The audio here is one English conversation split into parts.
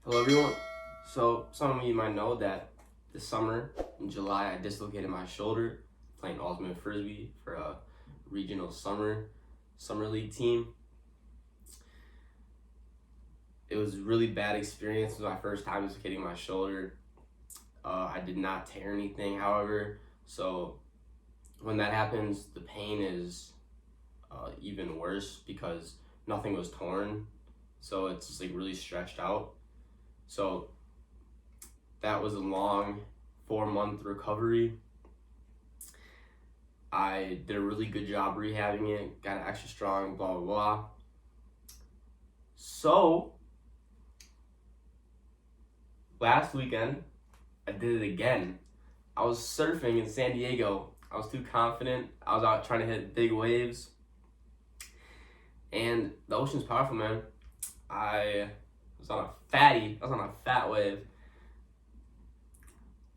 Hello everyone. So some of you might know that this summer in July I dislocated my shoulder playing ultimate frisbee for a regional summer league team. It was a really bad experience. It was my first time dislocating my shoulder. I did not tear anything, however, so when that happens the pain is even worse because nothing was torn, so it's just like really stretched out. So that was a long 4-month recovery. I did a really good job rehabbing it, got it extra strong, blah, blah, blah. So last weekend, I did it again. I was surfing in San Diego. I was too confident. I was out trying to hit big waves. And the ocean's powerful, man. I was on a fat wave.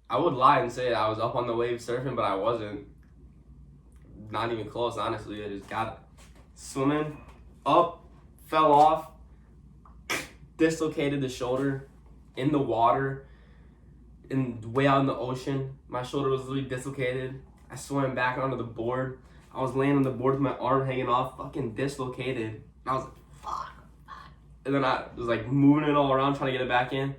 I would lie and say I was up on the wave surfing, but I wasn't. Not even close, honestly. I just got swimming up, fell off, dislocated the shoulder in the water, way out in the ocean. My shoulder was literally dislocated. I swam back onto the board. I was laying on the board with my arm hanging off, fucking dislocated. And I was like, fuck. And then I was like moving it all around, trying to get it back in.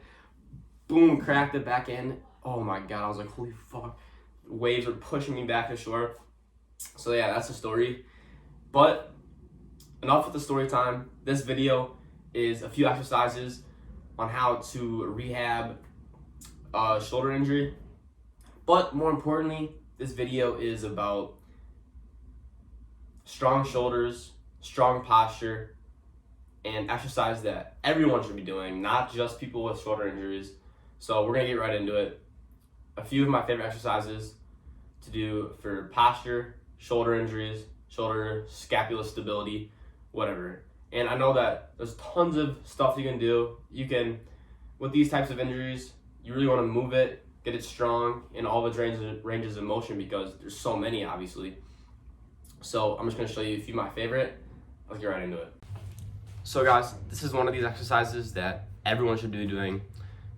Boom, cracked it back in. Oh my God, I was like, holy fuck. Waves were pushing me back to shore. So yeah, that's the story. But enough with the story time. This video is a few exercises on how to rehab a shoulder injury. But more importantly, this video is about strong shoulders, strong posture, and exercise that everyone should be doing, not just people with shoulder injuries. So we're gonna get right into it. A few of my favorite exercises to do for posture, shoulder injuries, shoulder scapula stability, whatever. And I know that there's tons of stuff you can do. You can, with these types of injuries, you really wanna move it, get it strong in all its ranges of motion because there's so many, obviously. So I'm just gonna show you a few of my favorite. Let's get right into it. So guys, this is one of these exercises that everyone should be doing.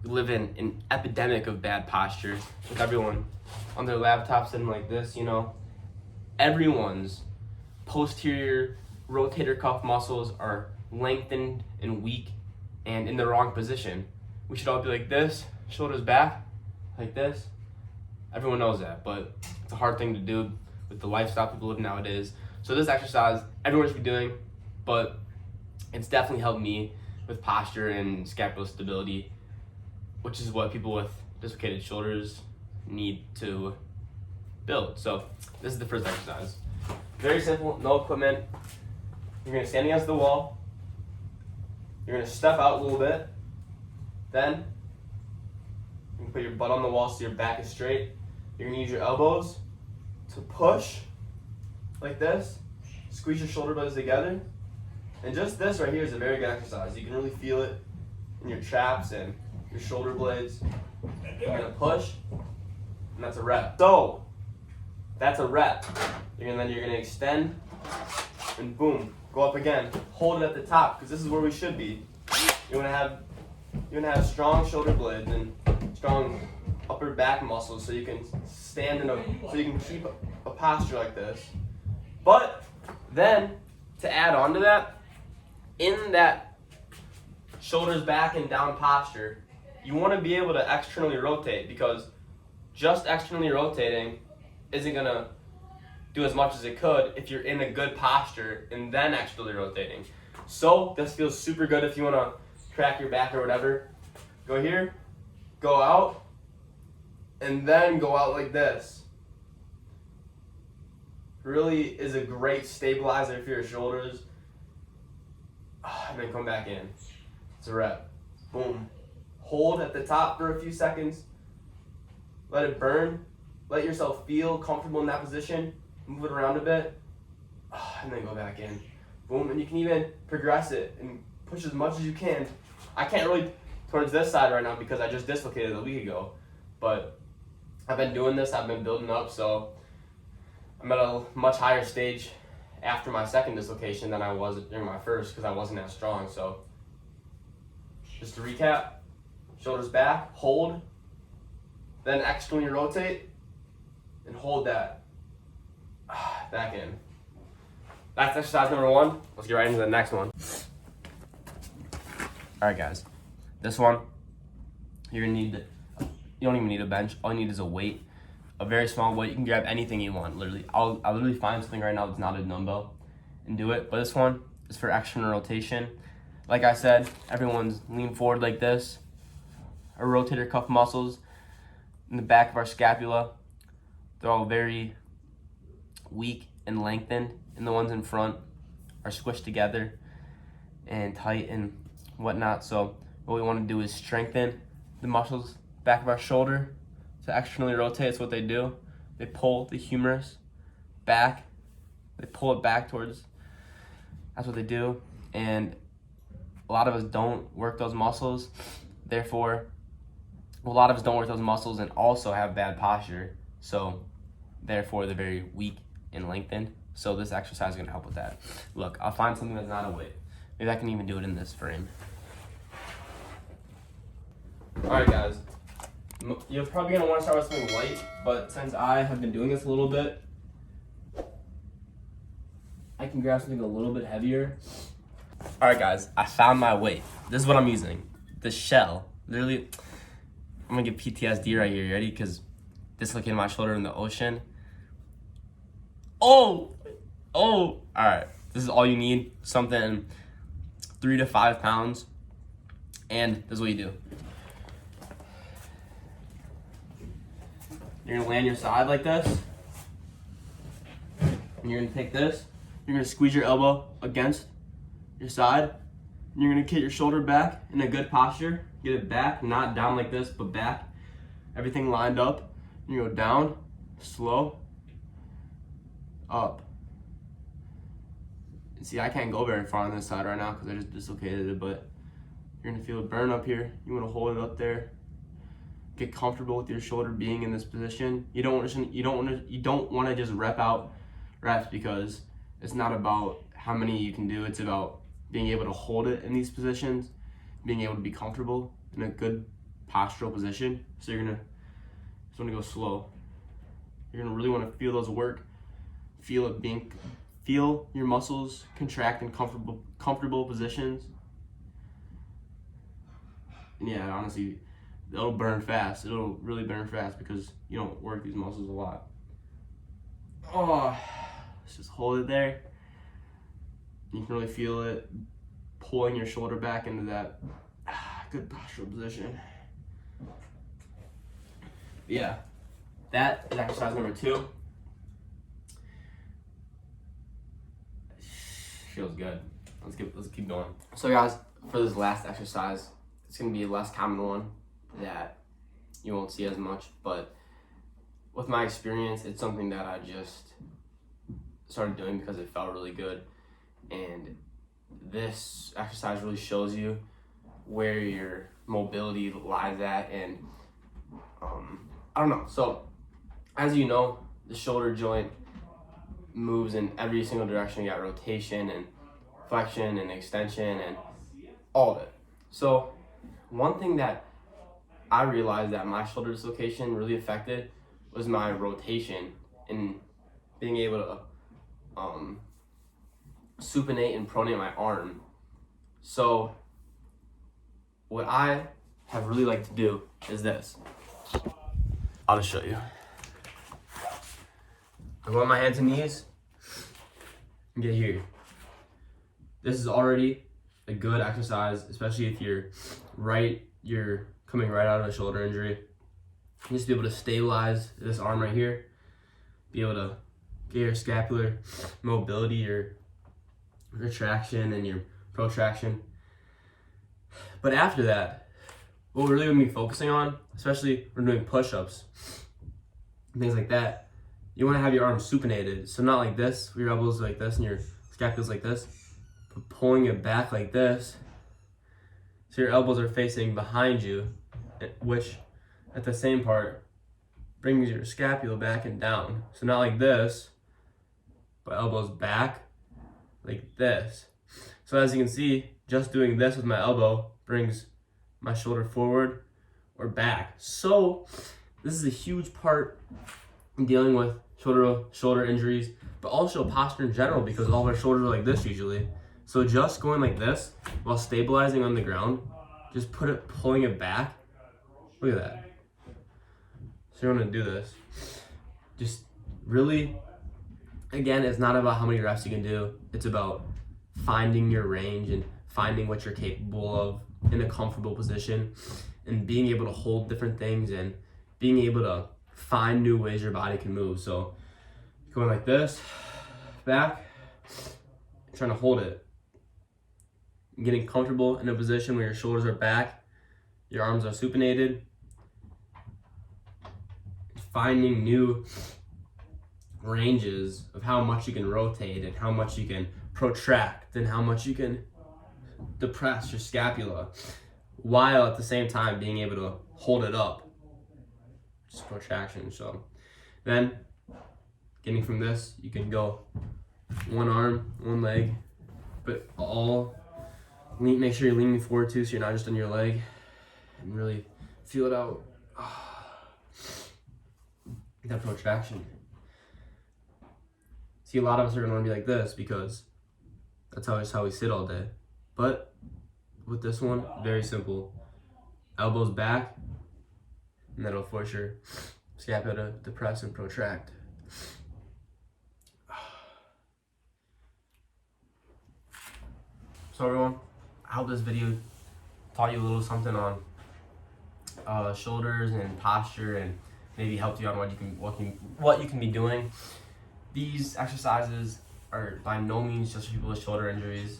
We live in an epidemic of bad posture with everyone on their laptops sitting like this, you know. Everyone's posterior rotator cuff muscles are lengthened and weak and in the wrong position. We should all be like this, shoulders back, like this. Everyone knows that, but it's a hard thing to do with the lifestyle people live nowadays. So this exercise, everyone should be doing, but it's definitely helped me with posture and scapular stability, which is what people with dislocated shoulders need to build. So this is the first exercise. Very simple, no equipment. You're gonna stand against the wall. You're gonna step out a little bit. Then you can put your butt on the wall so your back is straight. You're gonna use your elbows to push like this. Squeeze your shoulder blades together. And just this right here is a very good exercise. You can really feel it in your traps and your shoulder blades. You're gonna push, and that's a rep. So, that's a rep. Then you're gonna extend, and boom, go up again. Hold it at the top, because this is where we should be. You're gonna have strong shoulder blades and strong upper back muscles, so you can so you can keep a posture like this. But then, to add on to that, in that shoulders back and down posture, you want to be able to externally rotate, because just externally rotating isn't going to do as much as it could if you're in a good posture and then externally rotating. So this feels super good if you want to crack your back or whatever. Go here, go out, and then go out like this. Really is a great stabilizer for your shoulders. And then come back in. It's a rep. Boom. Hold at the top for a few seconds. Let it burn. Let yourself feel comfortable in that position. Move it around a bit. And then go back in. Boom. And you can even progress it and push as much as you can. I can't really towards this side right now because I just dislocated a week ago. But I've been doing this. I've been building up. So I'm at a much higher stage after my second dislocation than I was during my first, because I wasn't as strong. So just to recap, Shoulders back, hold, then externally rotate, and hold that back in. That's exercise number 1. Let's get right into the next one. All right, guys. This one, you're gonna need, you don't even need a bench. All you need is a weight, a very small weight. You can grab anything you want, literally. I'll literally find something right now that's not a dumbbell and do it. But this one is for external rotation. Like I said, everyone's lean forward like this. Our rotator cuff muscles in the back of our scapula, they're all very weak and lengthened, and the ones in front are squished together and tight and whatnot. So what we want to do is strengthen the muscles back of our shoulder to externally rotate. It's what they do. They pull the humerus back. They pull it back towards, that's what they do. And a lot of us don't work those muscles. Therefore, a lot of us don't work those muscles and also have bad posture. So therefore, they're very weak and lengthened. So this exercise is gonna help with that. Look, I'll find something that's not a weight. Maybe I can even do it in this frame. All right, guys. You're probably gonna wanna start with something light, but since I have been doing this a little bit, I can grab something a little bit heavier. All right, guys, I found my weight. This is what I'm using. The shell, literally, I'm gonna get PTSD right here. You ready? Because dislocated my shoulder in the ocean. Oh, all right. This is all you need, something 3 to 5 pounds. And this is what you do. You're gonna land your side like this. And you're gonna take this. You're gonna squeeze your elbow against your side. And you're gonna get your shoulder back in a good posture. Get it back, not down like this, but back. Everything lined up. You go down, slow, up. See, I can't go very far on this side right now because I just dislocated it, but you're gonna feel a burn up here. You wanna hold it up there. Get comfortable with your shoulder being in this position. You don't want to just rep out reps, because it's not about how many you can do. It's about being able to hold it in these positions, being able to be comfortable in a good postural position. So you're gonna just want to go slow. You're gonna really want to feel those work. Feel your muscles contract in comfortable positions. And yeah, honestly, it'll burn fast. It'll really burn fast because you don't work these muscles a lot. Oh, let's just hold it there. You can really feel it pulling your shoulder back into that good postural position. Yeah, that is exercise number 2. Feels good. Let's keep going. So guys, for this last exercise, it's gonna be a less common one that you won't see as much, but with my experience, it's something that I just started doing because it felt really good. And this exercise really shows you where your mobility lies at. And I don't know. So as you know, the shoulder joint moves in every single direction. You got rotation and flexion and extension and all of it. So one thing that I realized that my shoulder dislocation really affected was my rotation and being able to supinate and pronate my arm. So what I have really liked to do is this. I'll just show you. I go on my hands and knees and get here. This is already a good exercise, especially if you're coming right out of a shoulder injury. Just be able to stabilize this arm right here, be able to get your scapular mobility, your retraction and your protraction. But after that, what we're really going to be focusing on, especially when we're doing push-ups and things like that, you want to have your arms supinated. So not like this, your elbows like this and your scapula's like this, but pulling it back like this. So your elbows are facing behind you, which at the same part brings your scapula back and down. So not like this, but elbows back like this. So as you can see, just doing this with my elbow brings my shoulder forward or back. So this is a huge part in dealing with shoulder injuries, but also posture in general, because all of our shoulders are like this usually. So just going like this while stabilizing on the ground, just pulling it back. Look at that. So you're gonna do this. Just really, again, it's not about how many reps you can do. It's about finding your range and finding what you're capable of in a comfortable position, and being able to hold different things and being able to find new ways your body can move. So going like this, back, trying to hold it. Getting comfortable in a position where your shoulders are back, your arms are supinated. Finding new ranges of how much you can rotate and how much you can protract and how much you can depress your scapula, while at the same time being able to hold it up. Just protraction. So then getting from this, you can go one arm, one leg, but make sure you're leaning forward too, so you're not just on your leg, and really feel it out. That protraction. See, a lot of us are gonna wanna be like this because that's how we sit all day. But with this one, very simple. Elbows back, and that'll force your scapula to depress and protract. So everyone, I hope this video taught you a little something on shoulders and posture, and maybe helped you on what you can be doing. These exercises are by no means just for people with shoulder injuries.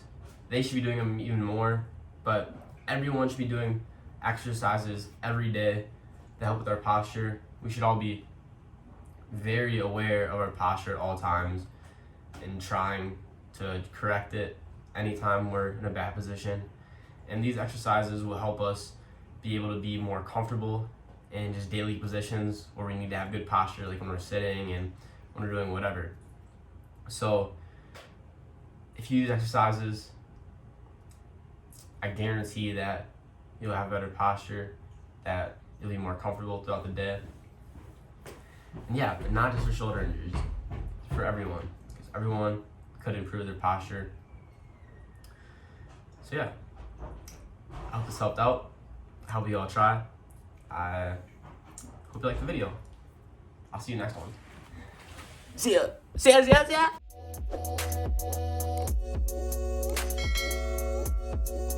They should be doing them even more, but everyone should be doing exercises every day to help with our posture. We should all be very aware of our posture at all times and trying to correct it anytime we're in a bad position. And these exercises will help us be able to be more comfortable in just daily positions where we need to have good posture, like when we're sitting and when we're doing whatever. So if you use exercises, I guarantee that you'll have better posture, that you'll be more comfortable throughout the day. And yeah, but not just for shoulder injuries, for everyone, because everyone could improve their posture. So yeah, I hope this helped out. I hope you all try. I hope you liked the video. I'll see you next one. See ya. See ya, see ya, see ya.